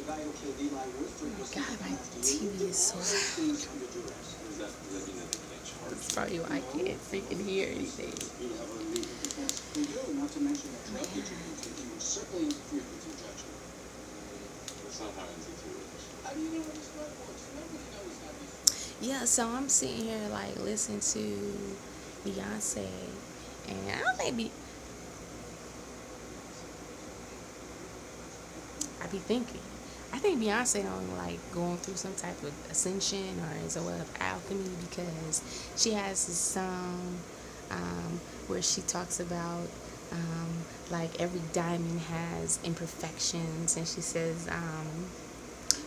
God, my TV is so loud. That's probably why I can't freaking hear anything. Yeah, so I'm sitting here like listening to Beyonce, and I don't think I be thinking. I think Beyonce don't like going through some type of ascension or is a way of alchemy because she has this song where she talks about like every diamond has imperfections, and she says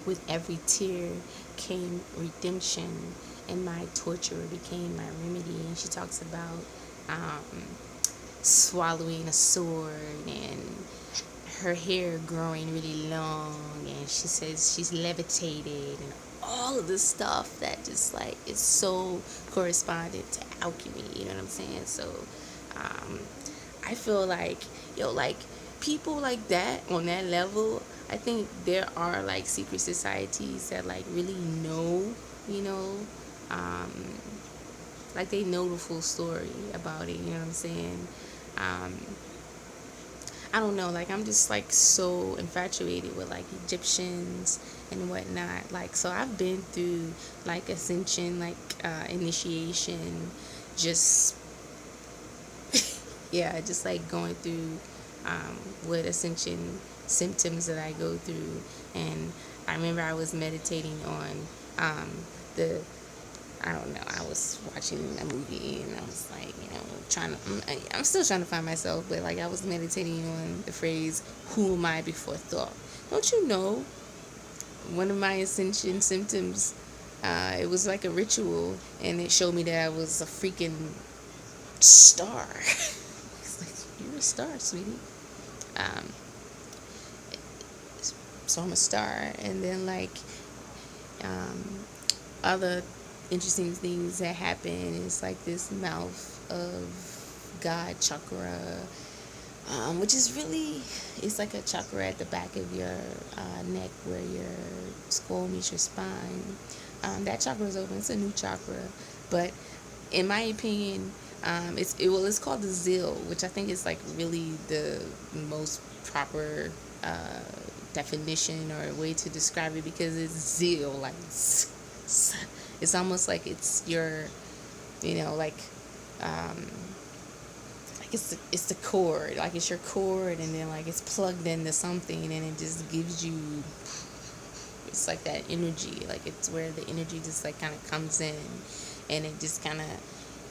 with every tear came redemption, and my torture became my remedy. And she talks about swallowing a sword and her hair growing really long, and she says she's levitated and all of this stuff that just like is so correspondent to alchemy, you know what I'm saying? So I feel like like people like that on that level, I think there are like secret societies that like really know, you know, um, like they know the full story about it, you know what I'm saying? um, I don't know, like I'm just like so infatuated with like Egyptians and whatnot. Like, so I've been through like Ascension, like initiation, just yeah, just like going through what Ascension symptoms that I go through. And I remember I was meditating on the I don't know. I was watching a movie and I was like, I'm still trying to find myself, but like I was meditating on the phrase, who am I before thought? Don't you know, one of my ascension symptoms, it was like a ritual, and it showed me that I was a freaking star. It's like, you're a star, sweetie. Um, so I'm a star. And then like other interesting things that happen is like this mouth of God chakra, which is really, it's like a chakra at the back of your neck where your skull meets your spine. That chakra is open. It's a new chakra, but in my opinion, it's called the Zil, which I think is like really the most proper definition or way to describe it, because it's Zil, like it's almost like it's your, like it's the cord, like it's your cord, and then like it's plugged into something, and it just gives you, it's like that energy, like it's where the energy just like kind of comes in, and it just kind of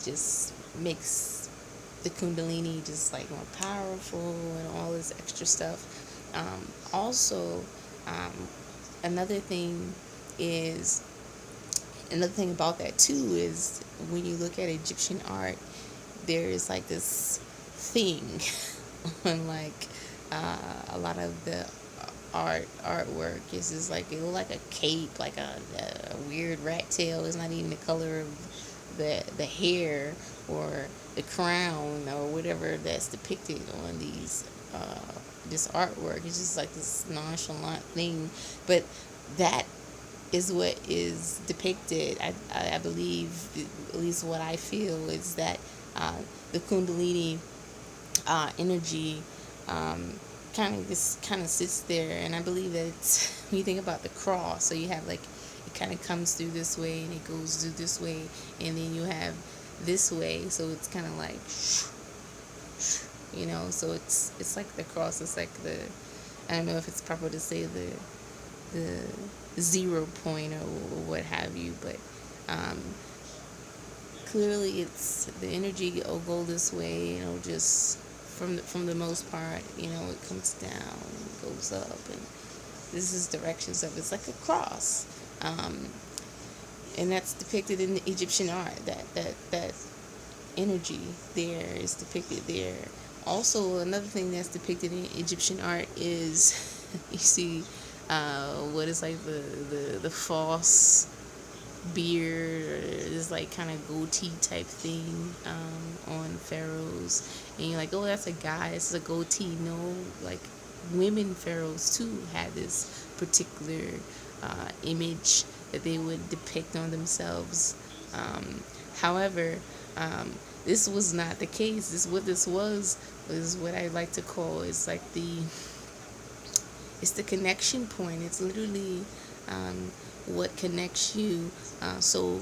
just makes the kundalini just like more powerful and all this extra stuff. Also, another thing is, another thing about that too is when you look at Egyptian art, there is like this thing on like a lot of the artwork is just like, it look like a cape, like a weird rat tail. It's not even the color of the hair or the crown or whatever that's depicted on these this artwork. It's just like this nonchalant thing, but that is what is depicted. I believe, at least what I feel, is that the kundalini energy kind of sits there, and I believe that it's, when you think about the cross, so you have like, it kind of comes through this way and it goes through this way, and then you have this way, so it's kind of like, so it's like the cross. It's like the, I don't know if it's proper to say the 0 point or what have you, but clearly it's the energy will go this way, just from the most part, it comes down and goes up, and this is directions of, it's like a cross, and that's depicted in the Egyptian art. That energy there is depicted there. Also, another thing that's depicted in Egyptian art is you see what is like the false beard, or this like kind of goatee type thing on pharaohs, and you're like, oh, that's a guy, this is a goatee. No, like women pharaohs too had this particular image that they would depict on themselves. However, this was not the case. This was what I like to call, it's the connection point. It's literally what connects you. So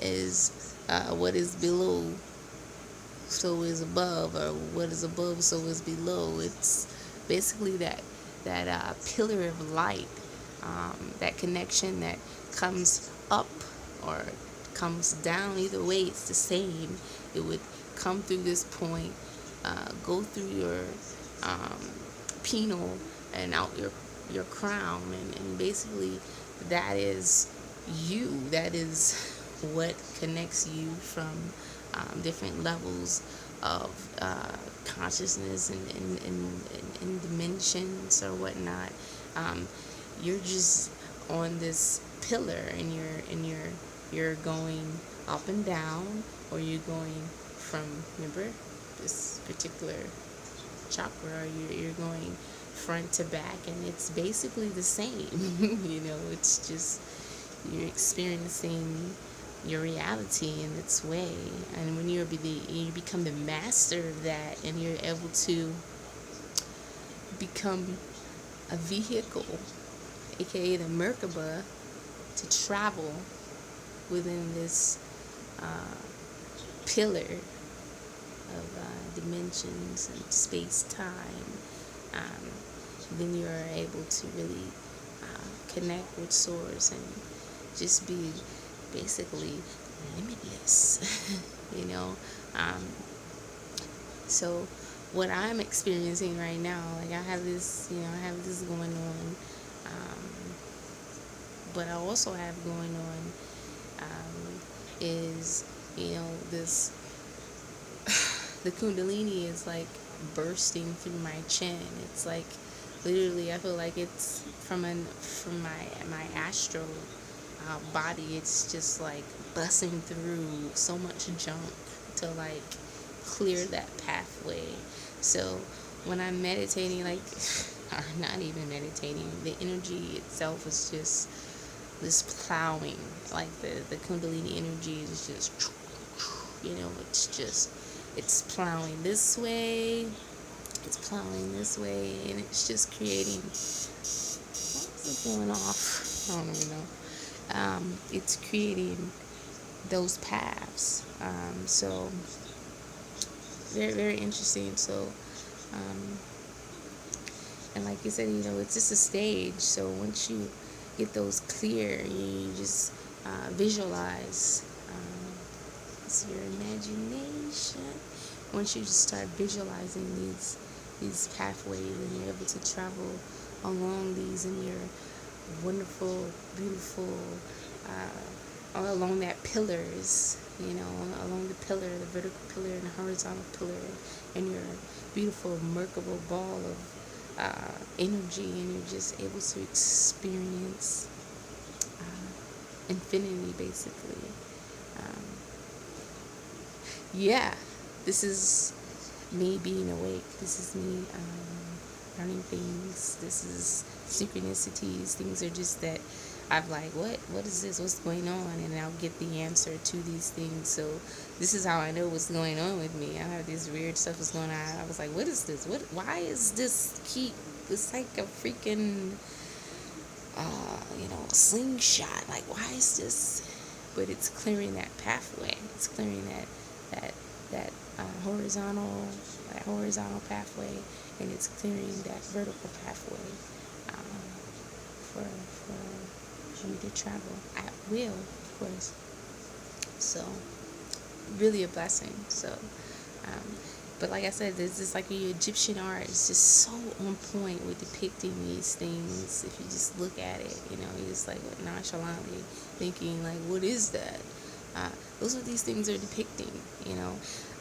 is what is below, so is above, or what is above, so is below. It's basically that pillar of light, that connection that comes up or comes down. Either way, it's the same. It would come through this point, go through your penal and out your crown, and basically that is you. That is what connects you from different levels of consciousness and dimensions or whatnot. You're just on this pillar, and you're going up and down, or you're going from, remember, this particular chakra, or you're going front to back, and it's basically the same. It's just you're experiencing your reality in its way. And when you become the master of that, and you're able to become a vehicle, aka the Merkaba, to travel within this pillar of dimensions and space-time, then you're able to really connect with Source and just be basically limitless. So what I'm experiencing right now, like I have this going on, but I also have going on is, this, the Kundalini is like bursting through my chin. It's like literally, I feel like it's from my astral body. It's just like busting through so much junk to like clear that pathway. So when I'm meditating, like, or not even meditating, the energy itself is just this plowing. Like the Kundalini energy is just, it's plowing this way, it's plowing this way, and it's just creating, what's it going off? I don't even know. It's creating those paths. So very, very interesting. So, and like you said, it's just a stage. So once you get those clear, you just visualize. It's your imagination. Once you just start visualizing these pathways, and you're able to travel along these in your wonderful, beautiful, all along that pillars, along the pillar, the vertical pillar and the horizontal pillar, and your beautiful Merkaba ball of energy, and you're just able to experience infinity, basically. This is me being awake. This is me learning things. This is synchronicities. Things are just that I'm like, what is this? What's going on? And I'll get the answer to these things. So this is how I know what's going on with me. I have this weird stuff that's going on. I was like, what is this? Why is this it's like a freaking, a slingshot. Like, why is this? But it's clearing that pathway. It's clearing that horizontal pathway, and it's clearing that vertical pathway for me to travel at will, of course. So really a blessing. So but like I said, there's just like the Egyptian art is just so on point with depicting these things. If you just look at it, you're just like nonchalantly thinking like, what is that? Those are these things are depicting.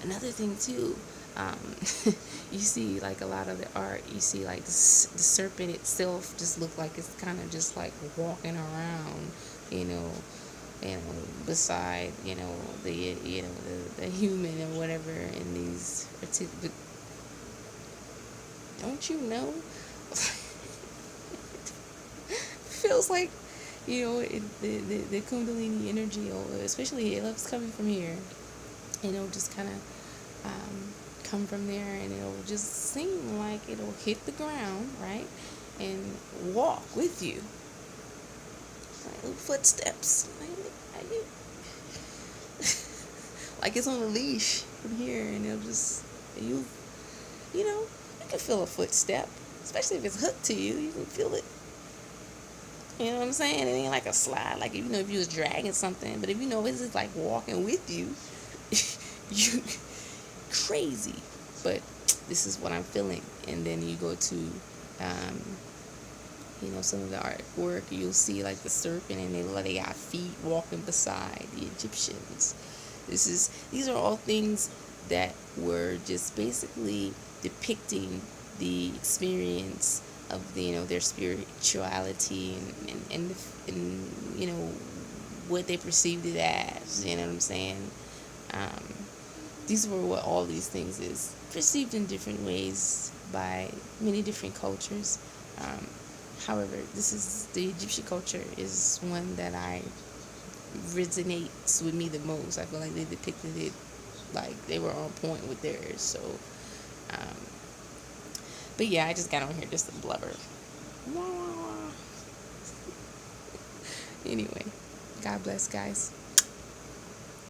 Another thing too, you see like a lot of the art, you see like the serpent itself just look like it's kind of just like walking around, beside, the human or whatever in these Don't you know? Feels like, the Kundalini energy, or especially it loves coming from here, and it'll just kind of come from there, and it'll just seem like it'll hit the ground, right, and walk with you, like little footsteps, like it's on a leash from here, and it'll just, you can feel a footstep, especially if it's hooked to you. You can feel it. You know what I'm saying? It ain't like a slide, like if you was dragging something, but if it's just like walking with you, you crazy. But this is what I'm feeling. And then you go to, some of the artwork, you'll see like the serpent, and they got feet walking beside the Egyptians. These are all things that were just basically depicting the experience of their spirituality, and what they perceived it as. You know what I'm saying? These were what all these things is, perceived in different ways by many different cultures. However, the Egyptian culture is one that resonates with me the most. I feel like they depicted it like they were on point with theirs. So, but yeah, I just got on here just to blubber. Anyway, God bless, guys.